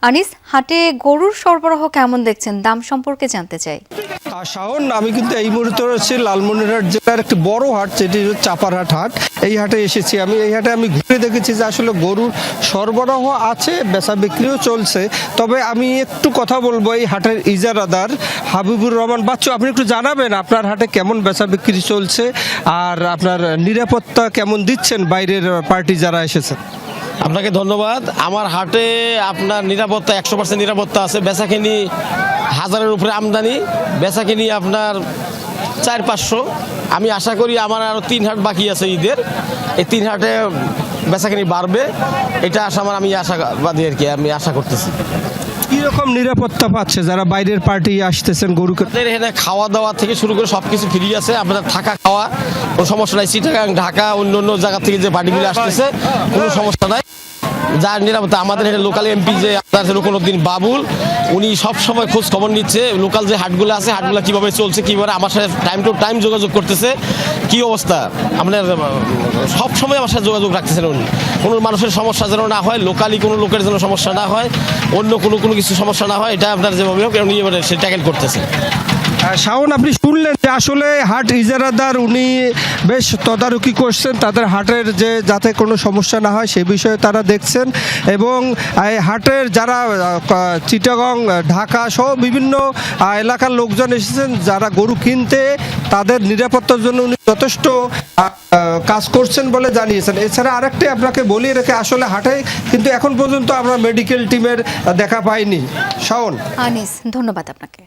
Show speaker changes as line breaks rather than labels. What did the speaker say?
আনিস, হাটে গরুর সরবরাহ কেমন দেখছেন, দাম সম্পর্কে জানতে চাই।
শাওন, আমি কিন্তু এই মুহূর্তে রয়েছি লালমনিরহাট জেলার একটি বড় হাট, যেটি চাপারহাট হাট। এই হাটে এসেছি এই হাটে আমি ঘুরে দেখেছি যে আসলে গরুর সরবরাহ আছে, বেচা বিক্রিও চলছে। তবে আমি একটু কথা বলবো এই হাটের ইজারাদার হাবিবুর রহমান বাচ্চু। আপনি একটু জানাবেন আপনার হাটে কেমন বেচা বিক্রি চলছে আর আপনার নিরাপত্তা কেমন দিচ্ছেন বাইরের পার্টি যারা এসেছে?
আপনাকে ধন্যবাদ। আমার হাটে আপনার নিরাপত্তা 100% নিরাপত্তা আছে। বেচাকিনি 1000-এর উপরে আমদানি, বেচাকিনি আপনার 400-500। আমি আশা করি আমার আরও 3 হাট বাকি আছে ঈদের, এই 3 হাটে বেচাকিনি বাড়বে, এটা আমি আশাবাদী আর কি, আমি আশা করতেছি।
কিরকম নিরাপত্তা পাচ্ছে যারা বাইরের পার্টি আসতেছেন গরুকে?
আমাদের এখানে খাওয়া দাওয়া থেকে শুরু করে সব কিছু ফ্রি আছে, আপনাদের থাকা খাওয়া কোনো সমস্যা নাই। চিটাগাং, ঢাকা, অন্য অন্য জায়গা থেকে যে পার্টিগুলো আসতেছে কোনো সমস্যা নাই। যার নিরাপত্তা আমাদের এখানে লোকাল এমপি যে আপনার রুকনউদ্দিন বাবুল, উনি সব সময় খোঁজ খবর নিচ্ছে লোকাল যে হাটগুলো আছে, হাটগুলো কীভাবে চলছে, কীভাবে আমার সাথে টাইম টু টাইম যোগাযোগ করতেছে, কী অবস্থা আপনার সব সময় আমার সাথে যোগাযোগ রাখতেছেন উনি। কোনো মানুষের সমস্যা যেন না হয়, লোকালি কোনো লোকের যেন সমস্যা না হয়, অন্য কোনো কিছু সমস্যা না হয়, এটা আপনার যেভাবে হোক উনি এবারে সে ট্যাকেল করতেছে।
শাওন, আপনি শুনলেন যে আসলে হাট ইজারাদার উনি বেশ তদারকি করছেন, তাদের হাটের যে যাতে কোনো সমস্যা না হয় সে বিষয়ে তারা দেখছেন। এবং এই হাটের যারা চিটাগং, ঢাকা সহ বিভিন্ন এলাকার লোকজন এসেছেন যারা গরু কিনতে, তাদের নিরাপত্তার জন্য উনি যথেষ্ট কাজ করছেন বলে জানিয়েছেন। এছাড়া আরেকটি আপনাকে বলি রেখে, আসলে হাটে কিন্তু এখন পর্যন্ত আমরা মেডিকেল টিমের দেখা পাইনি। শাওন,
আনিস, ধন্যবাদ আপনাকে।